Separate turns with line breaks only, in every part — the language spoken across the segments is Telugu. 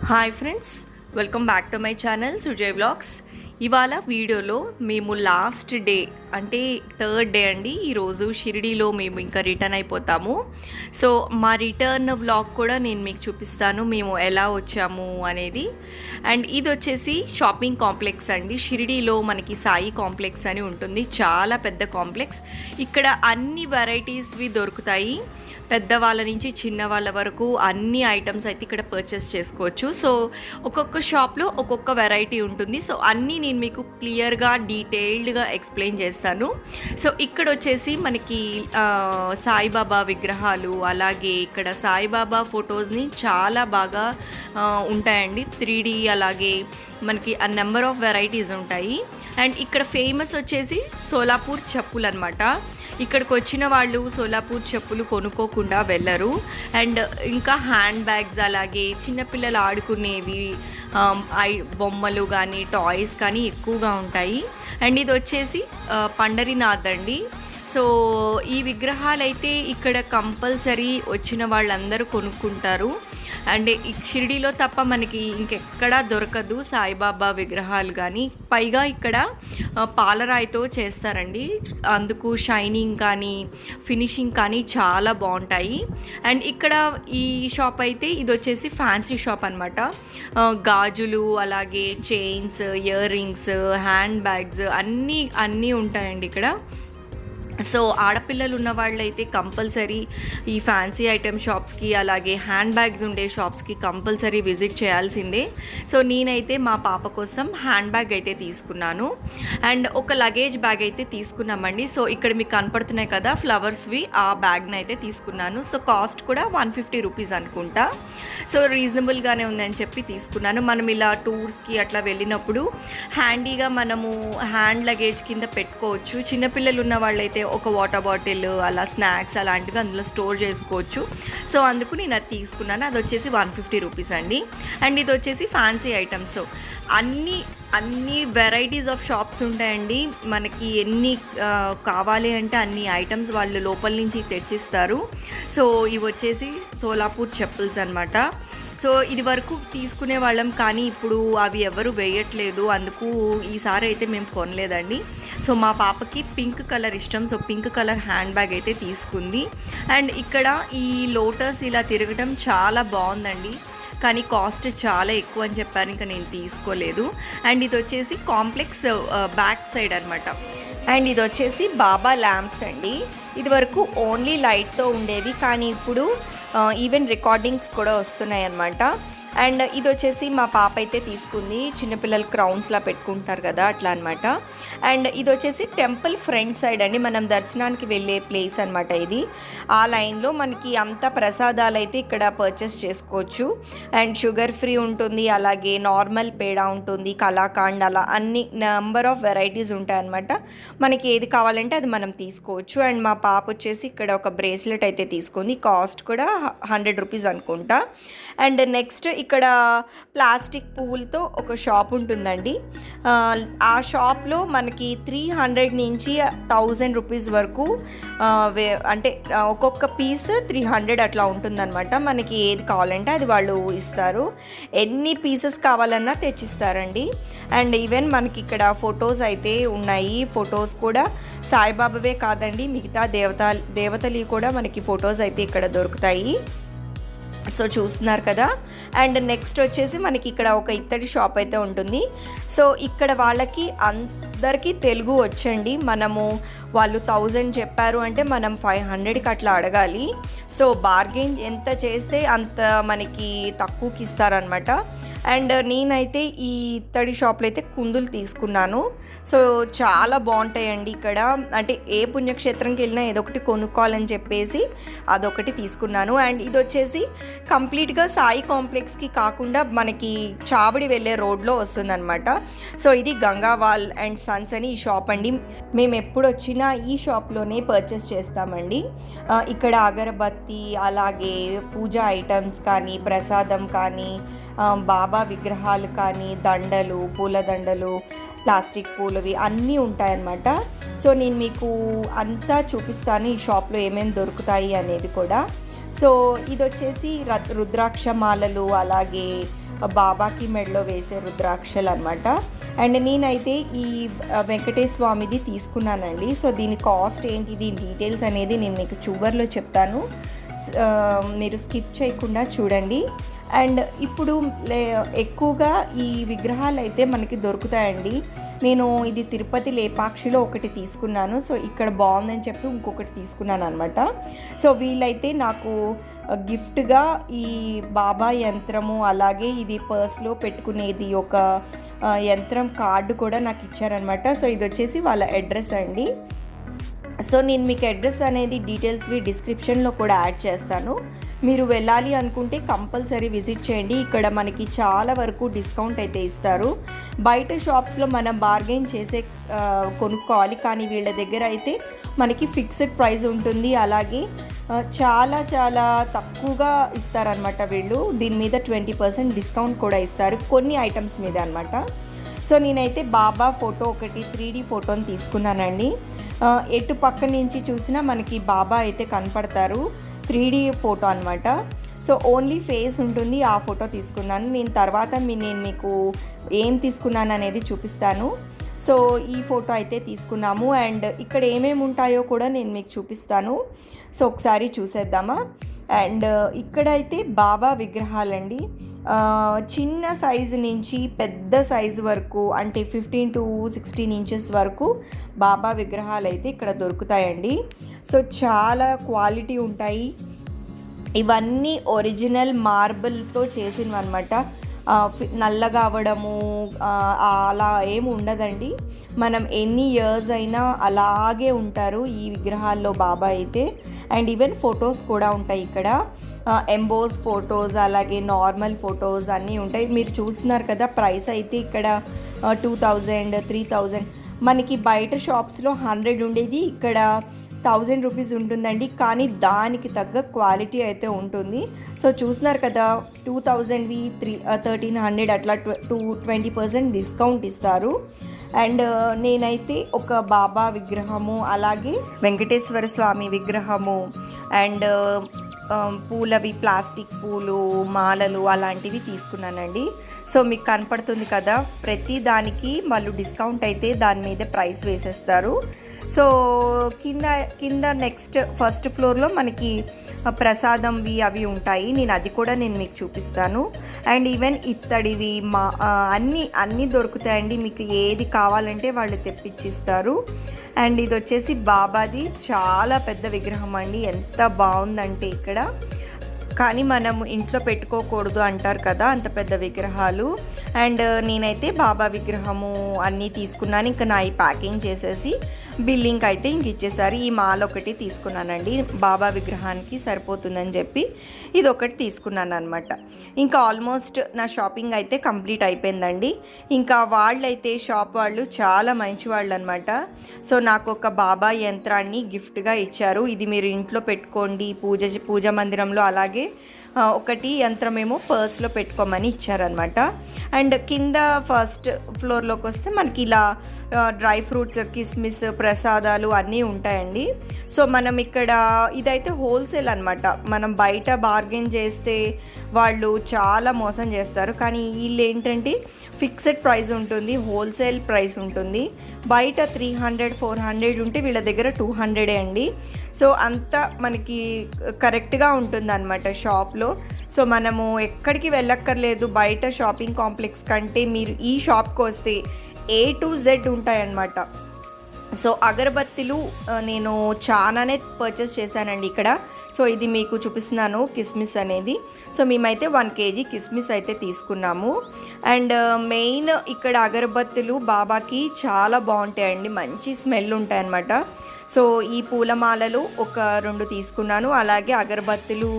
Hi friends, welcome back to my channel Sujay vlogs. ఇవాళ వీడియోలో మేము లాస్ట్ డే అంటే థర్డ్ డే అండి. ఈరోజు షిరిడీలో మేము ఇంకా రిటర్న్ అయిపోతాము. సో మా రిటర్న్ వ్లాగ్ కూడా నేను మీకు చూపిస్తాను మేము ఎలా వచ్చాము అనేది. అండ్ ఇది వచ్చేసి షాపింగ్ కాంప్లెక్స్ అండి. షిరిడీలో మనకి సాయి కాంప్లెక్స్ అని ఉంటుంది, చాలా పెద్ద కాంప్లెక్స్. ఇక్కడ అన్ని వెరైటీస్వి దొరుకుతాయి, పెద్దవాళ్ళ నుంచి చిన్నవాళ్ళ వరకు అన్ని ఐటమ్స్ అయితే ఇక్కడ పర్చేస్ చేసుకోవచ్చు. సో ఒక్కొక్క షాప్లో ఒక్కొక్క వెరైటీ ఉంటుంది. సో అన్నీ నేను మీకు క్లియర్గా డీటెయిల్డ్గా ఎక్స్ప్లెయిన్ చేస్తాను. సో ఇక్కడ వచ్చేసి మనకి సాయిబాబా విగ్రహాలు, అలాగే ఇక్కడ సాయిబాబా ఫొటోస్ని చాలా బాగా ఉంటాయండి. 3D అలాగే మనకి ఆ నెంబర్ ఆఫ్ వెరైటీస్ ఉంటాయి. అండ్ ఇక్కడ ఫేమస్ వచ్చేసి సోలాపూర్ చెప్పులు అనమాట. ఇక్కడికి వచ్చిన వాళ్ళు సోలాపూర్ చెప్పులు కొనుక్కోకుండా వెళ్ళరు. అండ్ ఇంకా హ్యాండ్ బ్యాగ్స్, అలాగే చిన్నపిల్లలు ఆడుకునేవి బొమ్మలు కానీ టాయ్స్ కానీ ఎక్కువగా ఉంటాయి. అండ్ ఇది వచ్చేసి పండరీనాథ్ అండి. సో ఈ విగ్రహాలు అయితే ఇక్కడ కంపల్సరీ వచ్చిన వాళ్ళందరూ కొనుక్కుంటారు. అండ్ ఈ షిరిడీలో తప్ప మనకి ఇంకెక్కడా దొరకదు సాయిబాబా విగ్రహాలు. కానీ పైగా ఇక్కడ పాలరాయితో చేస్తారండి, అందుకు షైనింగ్ కానీ ఫినిషింగ్ కానీ చాలా బాగుంటాయి. అండ్ ఇక్కడ ఈ షాప్ అయితే ఇది వచ్చేసి ఫ్యాన్సీ షాప్ అనమాట. గాజులు, అలాగే chains, ear rings, hand bags అన్నీ ఉంటాయండి ఇక్కడ. సో ఆడపిల్లలు ఉన్న వాళ్ళైతే కంపల్సరీ ఈ ఫ్యాన్సీ ఐటెమ్ షాప్స్కి, అలాగే హ్యాండ్ బ్యాగ్స్ ఉండే షాప్స్కి కంపల్సరీ విజిట్ చేయాల్సిందే. సో నేనైతే మా పాప కోసం హ్యాండ్ బ్యాగ్ అయితే తీసుకున్నాను, అండ్ ఒక లగేజ్ బ్యాగ్ అయితే తీసుకున్నామండి. సో ఇక్కడ మీకు కనపడుతున్నాయి కదా ఫ్లవర్స్వి, ఆ బ్యాగ్ని అయితే తీసుకున్నాను. సో కాస్ట్ కూడా 150 రూపీస్ అనుకుంటా. సో రీజనబుల్గానే ఉందని చెప్పి తీసుకున్నాను. మనం ఇలా టూర్స్కి అట్లా వెళ్ళినప్పుడు హ్యాండీగా మనము హ్యాండ్ లగేజ్ కింద పెట్టుకోవచ్చు. చిన్నపిల్లలు ఉన్న వాళ్ళైతే ఒక వాటర్ బాటిల్, అలా స్నాక్స్ అలాంటివి అందులో స్టోర్ చేసుకోవచ్చు. సో అందుకు నేను అది తీసుకున్నాను. అది వచ్చేసి 150 రూపీస్ అండి. అండ్ ఇది వచ్చేసి ఫ్యాన్సీ ఐటమ్స్. అన్ని వెరైటీస్ ఆఫ్ షాప్స్ ఉంటాయండి. మనకి ఎన్ని కావాలి అంటే అన్ని ఐటమ్స్ వాళ్ళు లోపల నుంచి తెచ్చిస్తారు. సో ఇవి వచ్చేసి సోలాపూర్ చెప్పుల్స్ అనమాట. సో ఇది వరకు తీసుకునే వాళ్ళం, కానీ ఇప్పుడు అవి ఎవరు వేయట్లేదు, అందుకు ఈసారి అయితే మేము కొనలేదండి. సో మా పాపకి పింక్ కలర్ ఇష్టం, so pink colour hand bag అయితే తీసుకుంది. అండ్ ఇక్కడ ఈ లోటస్ ఇలా తిరగటం చాలా బాగుందండి, కానీ కాస్ట్ చాలా ఎక్కువ అని చెప్పారు, ఇంకా నేను తీసుకోలేదు. అండ్ ఇది వచ్చేసి కాంప్లెక్స్ బ్యాక్ సైడ్ అనమాట. అండ్ ఇది వచ్చేసి బాబా ల్యాంప్స్ అండి. ఇది వరకు ఓన్లీ లైట్తో ఉండేవి, కానీ ఇప్పుడు ఈవెన్ రికార్డింగ్స్ కూడా వస్తున్నాయి అన్నమాట. అండ్ ఇది వచ్చేసి మా పాప అయితే తీసుకుంది, చిన్నపిల్లలు క్రౌన్స్లా పెట్టుకుంటారు కదా అట్లా అనమాట. అండ్ ఇది వచ్చేసి టెంపుల్ ఫ్రంట్ సైడ్ అండి, మనం దర్శనానికి వెళ్ళే ప్లేస్ అనమాట ఇది. ఆ లైన్లో మనకి అంత ప్రసాదాలు అయితే ఇక్కడ పర్చేస్ చేసుకోవచ్చు. అండ్ షుగర్ ఫ్రీ ఉంటుంది, అలాగే నార్మల్ పేడా ఉంటుంది, కలాకాండ్, అలా అన్ని నెంబర్ ఆఫ్ వెరైటీస్ ఉంటాయన్నమాట. మనకి ఏది కావాలంటే అది మనం తీసుకోవచ్చు. అండ్ మా పాప వచ్చేసి ఇక్కడ ఒక బ్రేస్లెట్ అయితే తీసుకుంది, కాస్ట్ కూడా 100 రూపీస్ అనుకుంటా. అండ్ నెక్స్ట్ ఇక్కడ ప్లాస్టిక్ పువ్వులతో ఒక షాప్ ఉంటుందండి. ఆ షాప్లో మనకి 300 నుంచి 1000 రూపీస్ వరకు అంటే ఒక్కొక్క పీస్ 300 అట్లా ఉంటుందన్నమాట. మనకి ఏది కావాలంటే అది వాళ్ళు ఇస్తారు, ఎన్ని పీసెస్ కావాలన్నా తెచ్చిస్తారండి. అండ్ ఈవెన్ మనకి ఇక్కడ ఫొటోస్ అయితే ఉన్నాయి. ఫొటోస్ కూడా సాయిబాబావే కాదండి, మిగతా దేవతలు కూడా మనకి ఫొటోస్ అయితే ఇక్కడ దొరుకుతాయి. సో చూస్తున్నారు కదా. అండ్ నెక్స్ట్ వచ్చేసి మనకి ఇక్కడ ఒక ఇత్తడి షాప్ అయితే ఉంటుంది. సో ఇక్కడ వాళ్ళకి అందరికీ తెలుగు వచ్చండి. మనము వాళ్ళు 1000 చెప్పారు అంటే మనం 500కి అట్లా అడగాలి. సో బార్గెన్ ఎంత చేస్తే అంత మనకి తక్కువకి ఇస్తారనమాట. అండ్ నేనైతే ఈ ఇత్తడి షాప్లో అయితే కుందులు తీసుకున్నాను. సో చాలా బాగుంటాయండి ఇక్కడ. అంటే ఏ పుణ్యక్షేత్రంకి వెళ్ళినా ఏదో ఒకటి కొనుక్కోవాలని చెప్పేసి అదొకటి తీసుకున్నాను. అండ్ ఇది వచ్చేసి కంప్లీట్గా సాయి కాంప్లెక్స్కి కాకుండా మనకి చావడి వెళ్ళే రోడ్లో వస్తుందన్నమాట. సో ఇది గంగావాల్ అండ్ సన్స్ అని ఈ షాప్ అండి. మేము ఎప్పుడు వచ్చినా ఈ షాప్లోనే పర్చేస్ చేస్తామండి. ఇక్కడ అగరబత్తి, అలాగే పూజా ఐటమ్స్ కానీ, ప్రసాదం కానీ, బాబా విగ్రహాలు కానీ, దండలు, పూల దండలు, ప్లాస్టిక్ పూలవి అన్నీ ఉంటాయన్నమాట. సో నేను మీకు అంతా చూపిస్తాను ఈ షాప్లో ఏమేమి దొరుకుతాయి అనేది కూడా. సో ఇది వచ్చేసి రుద్రాక్ష మాలలు, అలాగే బాబాకి మెడలో వేసే రుద్రాక్షలు అనమాట. అండ్ నేనైతే ఈ వెంకటేశ్వర స్వామిది తీసుకున్నానండి. సో దీని కాస్ట్ ఏంటి, దీని డీటెయిల్స్ అనేది నేను మీకు చివర్లో చెప్తాను, మీరు స్కిప్ చేయకుండా చూడండి. అండ్ ఇప్పుడు ఎక్కువగా ఈ విగ్రహాలు అయితే మనకి దొరుకుతాయండి. నేను ఇది తిరుపతి లేపాక్షిలో ఒకటి తీసుకున్నాను. సో ఇక్కడ బాగుందని చెప్పి ఇంకొకటి తీసుకున్నాను అనమాట. సో వీళ్ళైతే నాకు గిఫ్ట్గా ఈ బాబా యంత్రము, అలాగే ఇది పర్స్లో పెట్టుకునేది ఒక యంత్రం కార్డు కూడా నాకు ఇచ్చారనమాట. సో ఇది వచ్చేసి వాళ్ళ అడ్రస్ అండి. సో నేను మీకు అడ్రస్ అనేది డీటెయిల్స్వి డిస్క్రిప్షన్లో కూడా యాడ్ చేస్తాను. మీరు వెళ్ళాలి అనుకుంటే కంపల్సరీ విజిట్ చేయండి. ఇక్కడ మనకి చాలా వరకు డిస్కౌంట్ అయితే ఇస్తారు. బయట షాప్స్లో మనం బార్గెన్ చేసే కొనుక్కోవాలి, కానీ వీళ్ళ దగ్గర అయితే మనకి ఫిక్స్డ్ ప్రైస్ ఉంటుంది. అలాగే చాలా చాలా తక్కువగా ఇస్తారనమాట వీళ్ళు. దీని మీద 20% డిస్కౌంట్ కూడా ఇస్తారు కొన్ని ఐటమ్స్ మీద అనమాట. సో నేనైతే బాబా ఫోటో ఒకటి 3D ఫోటోని తీసుకున్నానండి. ఎటు పక్క నుంచి చూసినా మనకి బాబా అయితే కనపడతారు. 3D ఫోటో అనమాట. సో ఓన్లీ ఫేస్ ఉంటుంది, ఆ ఫోటో తీసుకున్నాను నేను. తర్వాత నేను మీకు ఏం తీసుకున్నాను అనేది చూపిస్తాను. సో ఈ ఫోటో అయితే తీసుకున్నాము. అండ్ ఇక్కడ ఏమేమి ఉంటాయో కూడా నేను మీకు చూపిస్తాను. సో ఒకసారి చూసేద్దామా. అండ్ ఇక్కడైతే బాబా విగ్రహాలండి. చిన్న సైజు నుంచి పెద్ద సైజు వరకు, అంటే 15 to 16 ఇంచెస్ వరకు బాబా విగ్రహాలు అయితే ఇక్కడ దొరుకుతాయండి. సో చాలా క్వాలిటీ ఉంటాయి. ఇవన్నీ ఒరిజినల్ మార్బుల్తో చేసినవి అనమాట. నల్లగా అవ్వడము అలా ఏమి ఉండదండి. మనం ఎన్ని ఇయర్స్ అయినా అలాగే ఉంటారు ఈ విగ్రహాల్లో బాబా అయితే. అండ్ ఈవెన్ ఫొటోస్ కూడా ఉంటాయి ఇక్కడ, ఎంబోస్ ఫొటోస్, అలాగే నార్మల్ ఫొటోస్ అన్నీ ఉంటాయి. మీరు చూస్తున్నారు కదా, ప్రైస్ అయితే ఇక్కడ 2000, 3000. మనకి బయట షాప్స్లో 100 ఉండేది, ఇక్కడ 1000 రూపీస్ ఉంటుందండి. కానీ దానికి తగ్గ క్వాలిటీ అయితే ఉంటుంది. సో చూస్తున్నారు కదా, 2000వి 1300 అట్లా 20% డిస్కౌంట్ ఇస్తారు. అండ్ నేనైతే ఒక బాబా విగ్రహము, అలాగే వెంకటేశ్వర స్వామి విగ్రహము, అండ్ పూలవి, ప్లాస్టిక్ పూలు, మాలలు అలాంటివి తీసుకున్నానండి. సో మీకు కనపడుతుంది కదా, ప్రతి దానికి వాళ్ళు డిస్కౌంట్ అయితే దాని మీద ప్రైస్ వేసేస్తారు. సో కింద నెక్స్ట్ ఫస్ట్ ఫ్లోర్లో మనకి ప్రసాదంవి అవి ఉంటాయి. నేను మీకు చూపిస్తాను. అండ్ ఈవెన్ ఇత్తడివి అన్నీ దొరుకుతాయండి. మీకు ఏది కావాలంటే వాళ్ళు తెప్పించిస్తారు. అండ్ ఇది వచ్చేసి బాబాది చాలా పెద్ద విగ్రహం అండి. ఎంత బాగుందంటే ఇక్కడ, కానీ మనం ఇంట్లో పెట్టుకోకూడదు అంటారు కదా అంత పెద్ద విగ్రహాలు. అండ్ నేనైతే బాబా విగ్రహము అన్నీ తీసుకున్నాను. ఇంకా నా ఈ ప్యాకింగ్ చేసేసి బిల్లింగ్ అయితే ఇంక ఇచ్చేసారు. ఈ మాల ఒకటి తీసుకున్నానండి, బాబా విగ్రహానికి సరిపోతుందని చెప్పి ఇది ఒకటి తీసుకున్నాను అనమాట. ఇంకా ఆల్మోస్ట్ నా షాపింగ్ అయితే కంప్లీట్ అయిపోయిందండి. ఇంకా వాళ్ళైతే షాప్ వాళ్ళు చాలా మంచి వాళ్ళు అనమాట. సో నాకు ఒక బాబా యంత్రాన్ని గిఫ్ట్గా ఇచ్చారు. ఇది మీరు ఇంట్లో పెట్టుకోండి పూజ మందిరంలో, అలాగే ఒకటి యంత్రమేమో పర్స్లో పెట్టుకోమని ఇచ్చారనమాట. అండ్ కింద ఫస్ట్ ఫ్లోర్లోకి వస్తే మనకి ఇలా డ్రై ఫ్రూట్స్, కిస్మిస్, ప్రసాదాలు అన్నీ ఉంటాయండి. సో మనం ఇక్కడ ఇదైతే హోల్సేల్ అనమాట. మనం బయట బార్గెన్ చేస్తే వాళ్ళు చాలా మోసం చేస్తారు, కానీ వీళ్ళు ఏంటంటే ఫిక్స్డ్ ప్రైస్ ఉంటుంది, హోల్సేల్ ప్రైస్ ఉంటుంది. బయట 300, 400 ఉంటే వీళ్ళ దగ్గర 200 అండి. సో అంతా మనకి కరెక్ట్గా ఉంటుంది అనమాట షాప్లో. సో మనము ఎక్కడికి వెళ్ళక్కర్లేదు బయట షాపింగ్ కాంప్లెక్స్ కంటే. మీరు ఈ షాప్కి వస్తే A to Z ఉంటాయన్నమాట. సో అగరబత్తిలు నేను చాలానే పర్చేస్ చేశానండి ఇక్కడ. సో ఇది మీకు చూపిస్తున్నాను, కిస్మిస్ అనేది. సో మేమైతే 1 kg కిస్మిస్ అయితే తీసుకున్నాము. అండ్ మెయిన్ ఇక్కడ అగరబత్తులు బాబాకి చాలా బాగుంటాయండి, మంచి స్మెల్ ఉంటాయన్నమాట. సో ఈ పూలమాలలు ఒక 2 తీసుకున్నాను, అలాగే అగరబత్తులు,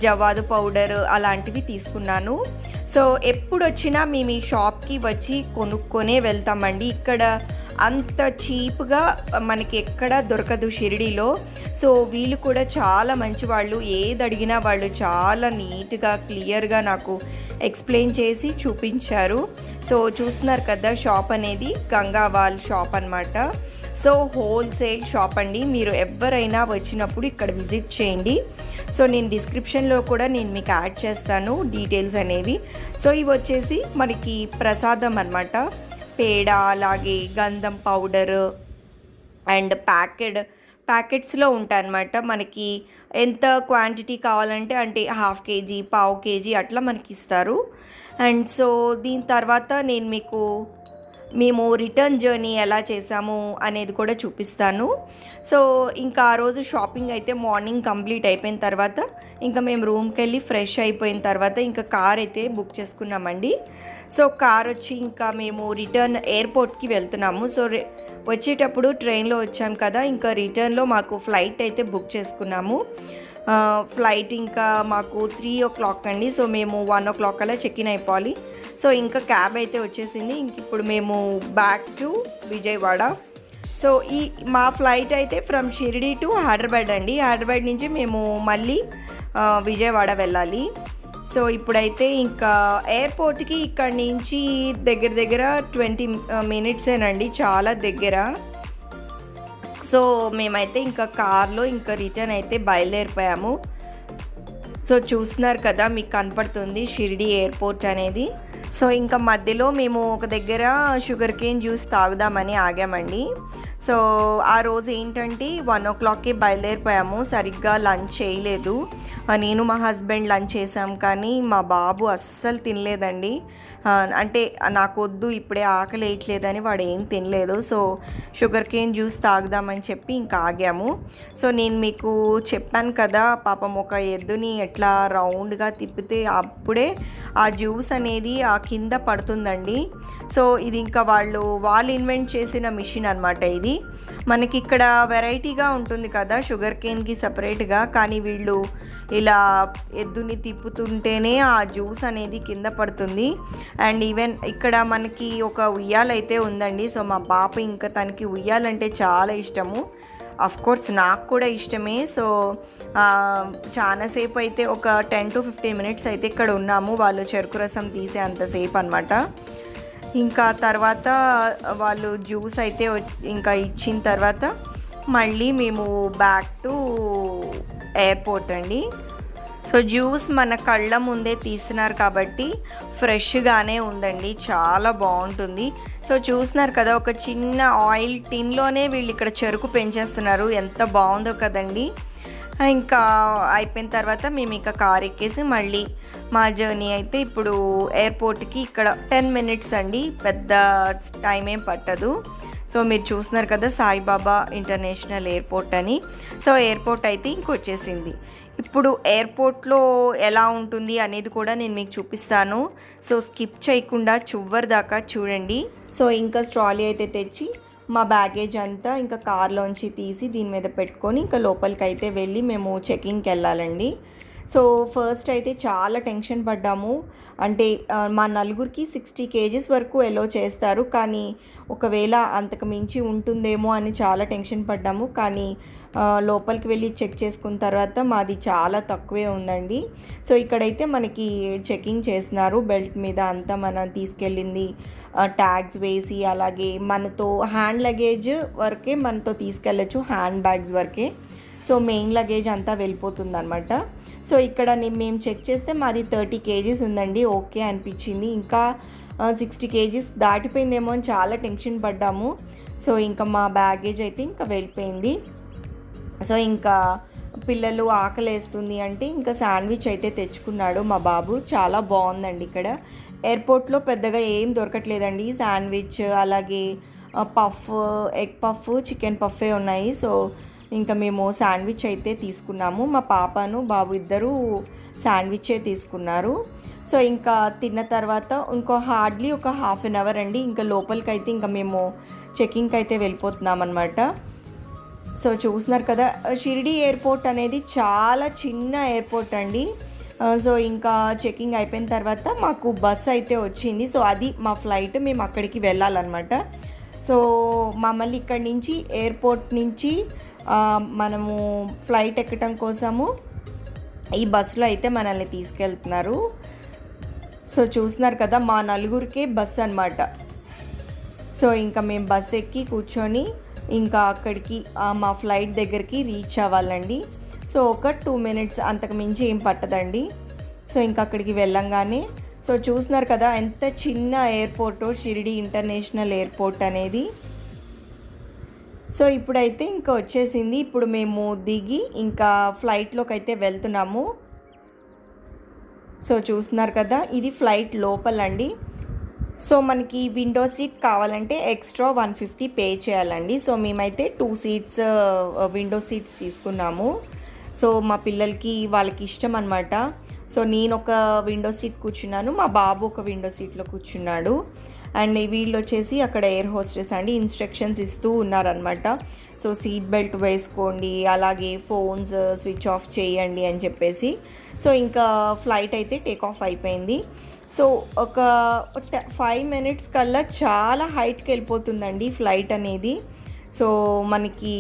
జవాదు పౌడర్ అలాంటివి తీసుకున్నాను. సో ఎప్పుడు వచ్చినా మేము ఈ షాప్కి వచ్చి కొనుక్కొనే వెళ్తామండి. ఇక్కడ అంత చీప్గా మనకి ఎక్కడ దొరకదు షిరిడీలో. సో వీళ్ళు కూడా చాలా మంచి వాళ్ళు, ఏది అడిగినా వాళ్ళు చాలా నీట్గా క్లియర్గా నాకు ఎక్స్ప్లెయిన్ చేసి చూపించారు. సో చూస్తున్నారు కదా, షాప్ అనేది గంగావాల్ షాప్ అన్నమాట. సో హోల్సేల్ షాప్ అండి. మీరు ఎవరైనా వచ్చినప్పుడు ఇక్కడ విజిట్ చేయండి. సో నేను డిస్క్రిప్షన్లో కూడా నేను మీకు యాడ్ చేస్తాను డీటెయిల్స్ అనేవి. సో ఇవి వచ్చేసి మనకి ప్రసాదం అనమాట. పేడ, అలాగే గంధం పౌడర్ అండ్ ప్యాకెట్స్లో ఉంటాయన్నమాట. మనకి ఎంత క్వాంటిటీ కావాలంటే అంటే 1/2 kg, 1/4 kg అట్లా మనకి ఇస్తారు. అండ్ సో దీని తర్వాత నేను మీకు మేము రిటర్న్ జర్నీ ఎలా చేసాము అనేది కూడా చూపిస్తాను. సో ఇంకా ఆ రోజు షాపింగ్ అయితే మార్నింగ్ కంప్లీట్ అయిపోయిన తర్వాత ఇంకా మేము రూమ్కి వెళ్ళి ఫ్రెష్ అయిపోయిన తర్వాత ఇంకా కార్ అయితే బుక్ చేసుకున్నామండి. సో కార్ వచ్చి ఇంకా మేము రిటర్న్ ఎయిర్పోర్ట్కి వెళ్తున్నాము. సో వచ్చేటప్పుడు ట్రైన్లో వచ్చాం కదా, ఇంకా రిటర్న్లో మాకు ఫ్లైట్ అయితే బుక్ చేసుకున్నాము. ఫ్లైట్ ఇంకా మాకు 3 o'clock అండి. సో మేము 1 o'clock అలా చెక్ ఇన్ అయిపోవాలి. సో ఇంకా క్యాబ్ అయితే వచ్చేసింది. ఇంక ఇప్పుడు మేము బ్యాక్ టు విజయవాడ. సో మా ఫ్లైట్ అయితే ఫ్రమ్ షిరిడి టు హైదరాబాద్ అండి. హైదరాబాద్ నుంచి మేము మళ్ళీ విజయవాడ వెళ్ళాలి. సో ఇప్పుడైతే ఇంకా ఎయిర్పోర్ట్కి ఇక్కడి నుంచి దగ్గర 20 minutesేనండి, చాలా దగ్గర. సో మేమైతే ఇంకా కార్లో ఇంకా రిటర్న్ అయితే బయలుదేరిపోయాము. సో చూస్తున్నారు కదా, మీకు కనపడుతుంది షిరిడి ఎయిర్పోర్ట్ అనేది. సో ఇంకా మధ్యలో మేము ఒక దగ్గర షుగర్ కేన్ జ్యూస్ తాగుదామని ఆగామండి. సో ఆ రోజు ఏంటంటే 1 o'clockకి బయలుదేరిపోయాము. సరిగ్గా లంచ్ చేయలేదు. నేను మా హస్బెండ్ లంచ్ చేసాం, కానీ మా బాబు అస్సలు తినలేదండి. అంటే నాకు వద్దు, ఇప్పుడే ఆకలి వేయట్లేదని వాడు ఏం తినలేదు. సో షుగర్ కేన్ జ్యూస్ తాగుదామని చెప్పి ఇంకా ఆగాము. సో నేను మీకు చెప్పాను కదా, పాపం ఒక ఎద్దుని ఎట్లా రౌండ్గా తిప్పితే అప్పుడే ఆ జ్యూస్ అనేది ఆ కింద పడుతుందండి. సో ఇది ఇంకా వాళ్ళు ఇన్వెంట్ చేసిన మిషన్ అనమాట. ఇది మనకి ఇక్కడ వెరైటీగా ఉంటుంది కదా షుగర్ కేన్కి సపరేట్గా, కానీ వీళ్ళు ఇలా ఎద్దుని తిప్పుతుంటేనే ఆ జ్యూస్ అనేది కింద పడుతుంది. అండ్ ఈవెన్ ఇక్కడ మనకి ఒక ఉయ్యాలైతే ఉందండి. సో మా పాప ఇంకా తనకి ఉయ్యాలంటే చాలా ఇష్టము. కోర్స్ నాకు కూడా ఇష్టమే. సో చాలాసేపు అయితే ఒక 10 to 15 minutes అయితే ఇక్కడ ఉన్నాము, వాళ్ళు చెరుకు రసం తీసే అంతసేపు అనమాట. ఇంకా తర్వాత వాళ్ళు జ్యూస్ అయితే ఇంకా ఇచ్చిన తర్వాత మళ్ళీ మేము బ్యాక్ టు ఎయిర్పోర్ట్ అండి. సో జ్యూస్ మన కళ్ళ ముందే తీస్తున్నారు కాబట్టి ఫ్రెష్గానే ఉందండి, చాలా బాగుంటుంది. సో చూస్తున్నారు కదా, ఒక చిన్న ఆయిల్ టిన్లోనే వీళ్ళు ఇక్కడ చెరుకు పెంచేస్తున్నారు. ఎంత బాగుందో కదండి. ఇంకా అయిపోయిన తర్వాత మేము ఇంకా కార్ ఎక్కేసి మళ్ళీ మా జర్నీ అయితే ఇప్పుడు ఎయిర్పోర్ట్కి ఇక్కడ 10 minutes అండి, పెద్ద టైం ఏం పట్టదు. సో మీరు చూస్తున్నారు కదా సాయిబాబా ఇంటర్నేషనల్ ఎయిర్పోర్ట్ అని. సో ఎయిర్పోర్ట్ అయితే ఇంకొచ్చేసింది. ఇప్పుడు ఎయిర్పోర్ట్లో ఎలా ఉంటుంది అనేది కూడా నేను మీకు చూపిస్తాను. సో స్కిప్ చేయకుండా చివరి దాకా చూడండి. సో ఇంకా ట్రాలీ అయితే తెచ్చి మా బ్యాగేజ్ అంతా ఇంకా కార్లోంచి తీసి దీని మీద పెట్టుకొని ఇంకా లోపలికి అయితే వెళ్ళి మేము చెకింగ్కి వెళ్ళాలండి. సో ఫస్ట్ అయితే చాలా టెన్షన్ పడ్డాము. అంటే మా నలుగురికి 60 kgs వరకు ఎలో చేస్తారు, కానీ ఒకవేళ అంతకు మించి ఉంటుందేమో అని చాలా టెన్షన్ పడ్డాము. కానీ లోపలికి వెళ్ళి చెక్ చేసుకున్న తర్వాత మాది చాలా తక్కువే ఉందండి. సో ఇక్కడైతే మనకి చెకింగ్ చేస్తున్నారు. బెల్ట్ మీద అంతా మనం తీసుకెళ్ళింది ట్యాగ్స్ వేసి, అలాగే మనతో హ్యాండ్ లగేజ్ వరకే మనతో తీసుకెళ్ళచ్చు, హ్యాండ్ బ్యాగ్స్ వరకే. సో మెయిన్ లగేజ్ అంతా వెళ్ళిపోతుంది అనమాట. సో ఇక్కడ మేము చెక్ చేస్తే మాది 30 kgs ఉందండి. ఓకే అనిపించింది. ఇంకా 60 kgs దాటిపోయిందేమో అని చాలా టెన్షన్ పడ్డాము. సో ఇంకా మా బ్యాగేజ్ అయితే ఇంకా వెళ్ళిపోయింది. సో ఇంకా పిల్లలు ఆకలేస్తుంది అంటే ఇంకా శాండ్విచ్ అయితే తెచ్చుకున్నాడు మా బాబు. చాలా బాగుందండి. ఇక్కడ ఎయిర్పోర్ట్లో పెద్దగా ఏం దొరకట్లేదండి. శాండ్విచ్, అలాగే పఫ్, ఎగ్ పఫ్, చికెన్ పఫే ఉన్నాయి. సో ఇంకా మేము శాండ్విచ్ అయితే తీసుకున్నాము. మా పాపను బాబు ఇద్దరు శాండ్విచే తీసుకున్నారు. సో ఇంకా తిన్న తర్వాత హార్డ్లీ ఒక 1/2 hour అండి. ఇంకా లోపలికి అయితే ఇంకా మేము చెకింగ్కి అయితే వెళ్ళిపోతున్నాం అనమాట. సో చూస్తున్నారు కదా, షిరిడి ఎయిర్పోర్ట్ అనేది చాలా చిన్న ఎయిర్పోర్ట్ అండి. సో ఇంకా చెకింగ్ అయిపోయిన తర్వాత మాకు బస్ అయితే వచ్చింది. సో అది మా ఫ్లైట్, మేము అక్కడికి వెళ్ళాలన్నమాట. సో మమ్మల్ని ఇక్కడి నుంచి ఎయిర్పోర్ట్ నుంచి మనము ఫ్లైట్ ఎక్కడం కోసము ఈ బస్సులో అయితే మనల్ని తీసుకెళ్తున్నారు. సో చూస్తున్నారు కదా, మా నలుగురికే బస్ అన్నమాట. సో ఇంకా మేము బస్ ఎక్కి కూర్చొని ఇంకా అక్కడికి మా ఫ్లైట్ దగ్గరికి రీచ్ అవ్వాలండి. సో ఒక 2 మినిట్స్, అంతకు మించి ఏం పట్టదండి. సో ఇంకా అక్కడికి వెళ్ళంగానే సో చూస్తున్నారు కదా ఎంత చిన్న ఎయిర్పోర్టో షిరిడి ఇంటర్నేషనల్ ఎయిర్పోర్ట్ అనేది. సో ఇప్పుడైతే ఇంకా వచ్చేసింది. ఇప్పుడు మేము దిగి ఇంకా ఫ్లైట్లోకి అయితే వెళ్తున్నాము. సో చూస్తున్నారు కదా ఇది ఫ్లైట్ లోపలండి. సో మనకి విండో సీట్ కావాలంటే ఎక్స్ట్రా 150 పే చేయాలండి. సో మేమైతే 2 సీట్స్ విండో సీట్స్ తీసుకున్నాము. సో మా పిల్లలకి వాళ్ళకి ఇష్టం అనమాట. సో నేను ఒక విండో సీట్ కూర్చున్నాను, మా బాబు ఒక విండో సీట్లో కూర్చున్నాడు. అండ్ వీళ్ళు వచ్చేసి అక్కడ ఎయిర్ హోస్టెస్ అండి, ఇన్స్ట్రక్షన్స్ ఇస్తూ ఉన్నారనమాట. సో సీట్ బెల్ట్ వేసుకోండి, అలాగే ఫోన్స్ స్విచ్ ఆఫ్ చేయండి అని చెప్పేసి. సో ఇంకా ఫ్లైట్ అయితే టేక్ ఆఫ్ అయిపోయింది. సో ఒక 5 మినిట్స్ కల్లా చాలా హైట్కి వెళ్ళిపోతుందండి ఫ్లైట్ అనేది. సో మనకి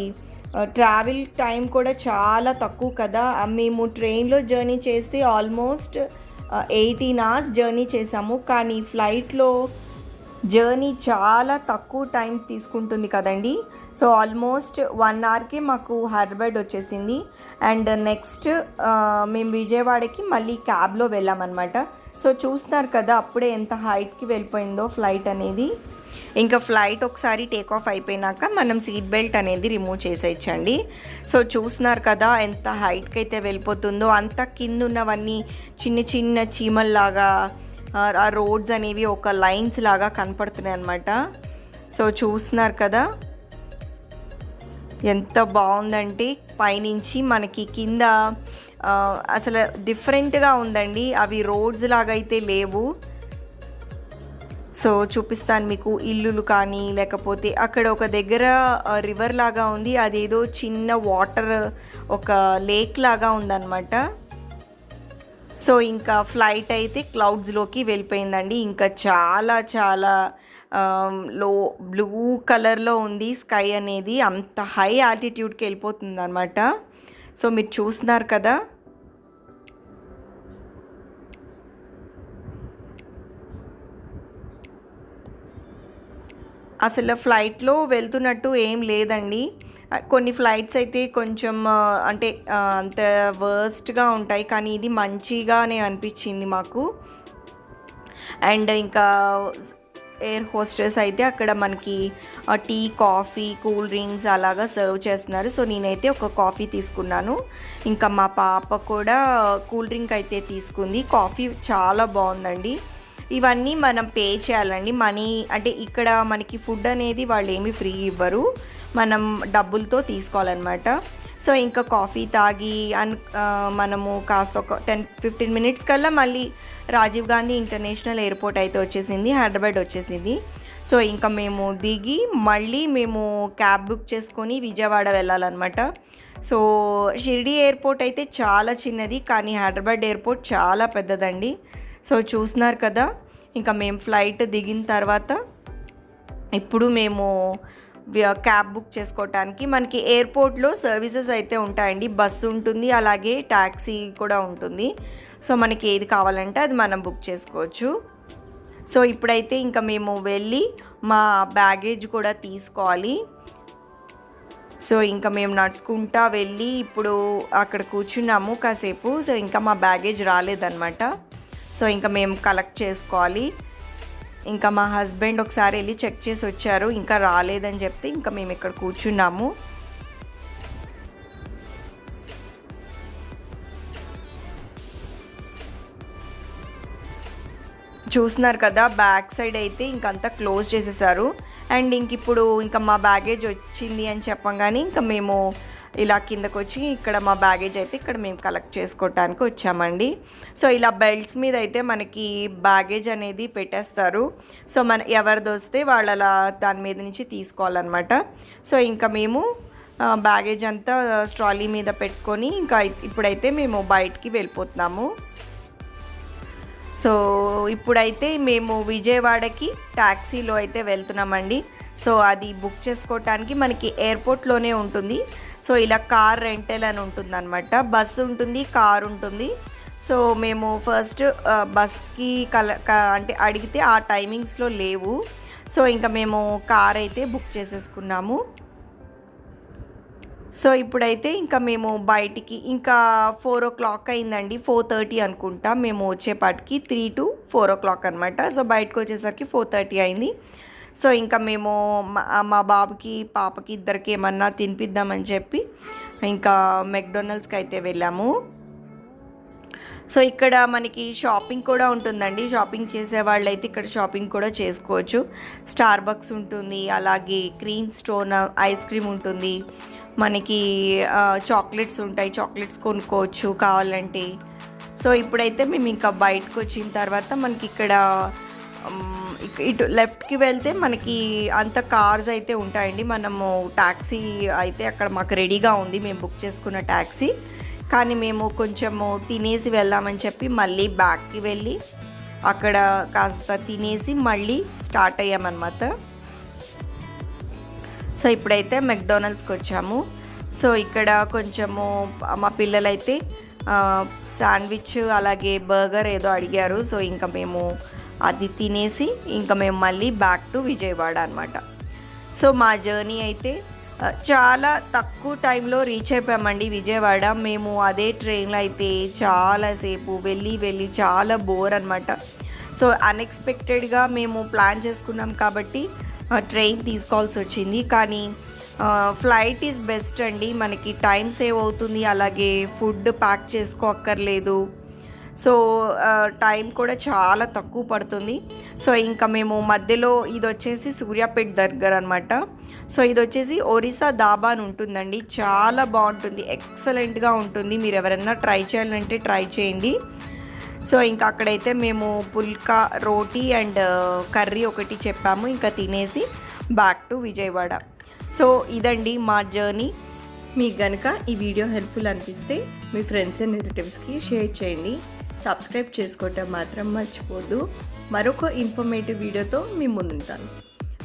ట్రావెల్ టైం కూడా చాలా తక్కువ కదా. మేము ట్రైన్లో జర్నీ చేస్తే ఆల్మోస్ట్ 18 అవర్స్ జర్నీ చేసాము, కానీ ఫ్లైట్లో జర్నీ చాలా తక్కువ టైం తీసుకుంటుంది కదండి. సో ఆల్మోస్ట్ 1 అవర్కి మాకు హైదరాబాద్ వచ్చేసింది. అండ్ నెక్స్ట్ మేము విజయవాడకి మళ్ళీ క్యాబ్లో వెళ్ళామన్నమాట. సో చూస్తున్నారు కదా అప్పుడే ఎంత హైట్కి వెళ్ళిపోయిందో ఫ్లైట్ అనేది. ఇంకా ఫ్లైట్ ఒకసారి టేక్ ఆఫ్ అయిపోయినాక మనం సీట్ బెల్ట్ అనేది రిమూవ్ చేసేయచ్చండి. సో చూస్తున్నారు కదా ఎంత హైట్కి అయితే వెళ్ళిపోతుందో. అంత కింద ఉన్నవన్నీ చిన్న చిన్న చీమల్లాగా ఆ రోడ్స్ అనేవి ఒక లైన్స్ లాగా కనపడుతున్నాయి అన్నమాట. సో చూస్తున్నారు కదా ఎంత బాగుందంటే పైనుంచి మనకి కింద అసలు డిఫరెంట్గా ఉందండి. అవి రోడ్స్ లాగా అయితే లేవు. సో చూపిస్తాను మీకు ఇల్లులు కానీ, లేకపోతే అక్కడ ఒక దగ్గర రివర్ లాగా ఉంది, అదేదో చిన్న వాటర్ ఒక లేక్ లాగా ఉందన్నమాట. సో ఇంకా ఫ్లైట్ అయితే క్లౌడ్స్లోకి వెళ్ళిపోయిందండి. ఇంకా చాలా చాలా బ్లూ కలర్లో ఉంది స్కై అనేది, అంత హై ఆల్టిట్యూడ్కి వెళ్ళిపోతుంది అనమాట. సో మీరు చూస్తున్నారు కదా అసలు ఫ్లైట్లో వెళ్తున్నట్టు ఏం లేదండి. కొన్ని ఫ్లైట్స్ అయితే కొంచెం అంటే అంత వర్స్ట్గా ఉంటాయి, కానీ ఇది మంచిగానే అనిపించింది మాకు. అండ్ ఇంకా ఎయిర్ హోస్టెస్ అయితే అక్కడ మనకి టీ, కాఫీ, కూల్ డ్రింక్స్ అలాగా సర్వ్ చేస్తున్నారు. సో నేనైతే ఒక కాఫీ తీసుకున్నాను. ఇంకా మా పాప కూడా కూల్ డ్రింక్ అయితే తీసుకుంది. కాఫీ చాలా బాగుందండి. ఇవన్నీ మనం పే చేయాలండి మనీ. అంటే ఇక్కడ మనకి ఫుడ్ అనేది వాళ్ళు ఏమీ ఫ్రీ ఇవ్వరు, మనం డబ్బులతో తీసుకోవాలన్నమాట. సో ఇంకా కాఫీ తాగి మనము కాస్త ఒక 10-15 మినిట్స్ కల్లా మళ్ళీ రాజీవ్ గాంధీ ఇంటర్నేషనల్ ఎయిర్పోర్ట్ అయితే వచ్చేసింది, హైదరాబాద్ వచ్చేసింది. సో ఇంకా మేము దిగి మళ్ళీ మేము క్యాబ్ బుక్ చేసుకొని విజయవాడ వెళ్ళాలన్నమాట. సో షిరిడి ఎయిర్పోర్ట్ అయితే చాలా చిన్నది, కానీ హైదరాబాద్ ఎయిర్పోర్ట్ చాలా పెద్దదండి. సో చూస్తున్నారు కదా ఇంకా మేము ఫ్లైట్ దిగిన తర్వాత ఇప్పుడు మేము క్యాబ్ బుక్ చేసుకోవటానికి మనకి ఎయిర్పోర్ట్లో సర్వీసెస్ అయితే ఉంటాయండి. బస్సు ఉంటుంది, అలాగే ట్యాక్సీ కూడా ఉంటుంది. సో మనకి ఏది కావాలంటే అది మనం బుక్ చేసుకోవచ్చు. సో ఇప్పుడైతే ఇంకా మేము వెళ్ళి మా బ్యాగేజ్ కూడా తీసుకోవాలి. సో ఇంకా మేము నడుచుకుంటా వెళ్ళి ఇప్పుడు అక్కడ కూర్చున్నాము కాసేపు. సో ఇంకా మా బ్యాగేజ్ రాలేదన్నమాట. సో ఇంకా మేము కలెక్ట్ చేసుకోవాలి. ఇంకా మా హస్బెండ్ ఒకసారి వెళ్ళి చెక్ చేసి వచ్చారు, ఇంకా రాలేదని చెప్తే ఇంకా మేము ఇక్కడ కూర్చున్నాము. చూస్తున్నారు కదా బ్యాక్ సైడ్ అయితే ఇంకంతా క్లోజ్ చేసేసారు. అండ్ ఇప్పుడు ఇంకా మా బ్యాగేజ్ వచ్చింది అని చెప్పంగానే ఇంకా మేము ఇలా కిందకు వచ్చి ఇక్కడ మా బ్యాగేజ్ అయితే ఇక్కడ మేము కలెక్ట్ చేసుకోవటానికి వచ్చామండి. సో ఇలా బెల్ట్స్ మీద అయితే మనకి బ్యాగేజ్ అనేది పెట్టేస్తారు. సో ఎవరిది వస్తే వాళ్ళు అలా దాని మీద నుంచి తీసుకోవాలన్నమాట. సో ఇంకా మేము బ్యాగేజ్ అంతా ట్రాలీ మీద పెట్టుకొని ఇంకా ఇప్పుడైతే మేము బయటికి వెళ్ళిపోతున్నాము. సో ఇప్పుడైతే మేము విజయవాడకి ట్యాక్సీలో అయితే వెళ్తున్నామండి. సో అది బుక్ చేసుకోవటానికి మనకి ఎయిర్పోర్ట్లోనే ఉంటుంది. సో ఇలా కార్ రెంటల్ అని ఉంటుంది అనమాట. బస్సు ఉంటుంది, కార్ ఉంటుంది. సో మేము ఫస్ట్ బస్కి అంటే అడిగితే ఆ టైమింగ్స్లో లేవు. సో ఇంకా మేము కార్ అయితే బుక్ చేసేసుకున్నాము. సో ఇప్పుడైతే ఇంకా మేము బయటికి ఇంకా 4:00 అయిందండి, 4:30 అనుకుంటా మేము వచ్చేపాటికి, 3 to 4 అనమాట. సో బయటకు వచ్చేసరికి 4:30 అయింది. సో ఇంకా మేము మా బాబుకి పాపకి ఇద్దరికి ఏమన్నా తినిపిద్దామని చెప్పి ఇంకా మెక్డొనాల్డ్స్కి అయితే వెళ్ళాము. సో ఇక్కడ మనకి షాపింగ్ కూడా ఉంటుందండి. షాపింగ్ చేసే వాళ్ళైతే ఇక్కడ షాపింగ్ కూడా చేసుకోవచ్చు. స్టార్ బక్స్ ఉంటుంది, అలాగే క్రీమ్ స్టోన్ ఐస్ క్రీమ్ ఉంటుంది, మనకి చాక్లెట్స్ ఉంటాయి, చాక్లెట్స్ కొనుక్కోవచ్చు కావాలంటే. సో ఇప్పుడైతే మేము ఇంకా బయటకు వచ్చిన తర్వాత మనకి ఇక్కడ ఇటు లెఫ్ట్కి వెళ్తే మనకి అంత కార్స్ అయితే ఉంటాయండి. మనము ట్యాక్సీ అయితే అక్కడ మాకు రెడీగా ఉంది, మేము బుక్ చేసుకున్న ట్యాక్సీ. కానీ మేము కొంచెము తినేసి వెళ్దామని చెప్పి మళ్ళీ బ్యాక్కి వెళ్ళి అక్కడ కాస్త తినేసి మళ్ళీ స్టార్ట్ అయ్యామన్నమాట. సో ఇప్పుడైతే మెక్డొనాల్డ్స్కి వచ్చాము. సో ఇక్కడ కొంచెము మా పిల్లలైతే శాండ్విచ్ అలాగే బర్గర్ ఏదో అడిగారు. సో ఇంకా మేము అది తినేసి ఇంకా మేము మళ్ళీ బ్యాక్ టు విజయవాడ అనమాట. సో మా జర్నీ అయితే చాలా తక్కువ టైంలో రీచ్ అయిపోయామండి విజయవాడ. మేము అదే ట్రైన్లో అయితే చాలాసేపు వెళ్ళి చాలా బోర్ అనమాట. సో అన్ఎక్స్పెక్టెడ్గా మేము ప్లాన్ చేసుకున్నాం కాబట్టి ట్రైన్ తీసుకోవాల్సి వచ్చింది. కానీ ఫ్లైట్ ఈజ్ బెస్ట్ అండి, మనకి టైం సేవ్ అవుతుంది, అలాగే ఫుడ్ ప్యాక్ చేసుకోక్కర్లేదు. సో టైం కూడా చాలా తక్కువ పడుతుంది. సో ఇంకా మేము మధ్యలో ఇది వచ్చేసి సూర్యాపేట్ దగ్గర అనమాట. సో ఇది వచ్చేసి ఒరిస్సా దాబా అని ఉంటుందండి, చాలా బాగుంటుంది, ఎక్సలెంట్గా ఉంటుంది. మీరు ఎవరైనా ట్రై చేయాలంటే ట్రై చేయండి. సో ఇంకా అక్కడైతే మేము పుల్కా రోటీ అండ్ కర్రీ ఒకటి చెప్పాము, ఇంకా తినేసి బ్యాక్ టు విజయవాడ. సో ఇదండి మా జర్నీ. మీకు కనుక ఈ వీడియో హెల్ప్ఫుల్ అనిపిస్తే మీ ఫ్రెండ్స్ అండ్ రిలేటివ్స్కి షేర్ చేయండి. సబ్స్క్రైబ్ చేసుకోవటం మాత్రం మర్చిపోద్దు. మరొక ఇన్ఫర్మేటివ్ వీడియోతో మీ ముందుంటాను.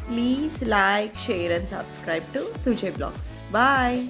Please like, share and subscribe to Sujay Vlogs. Bye.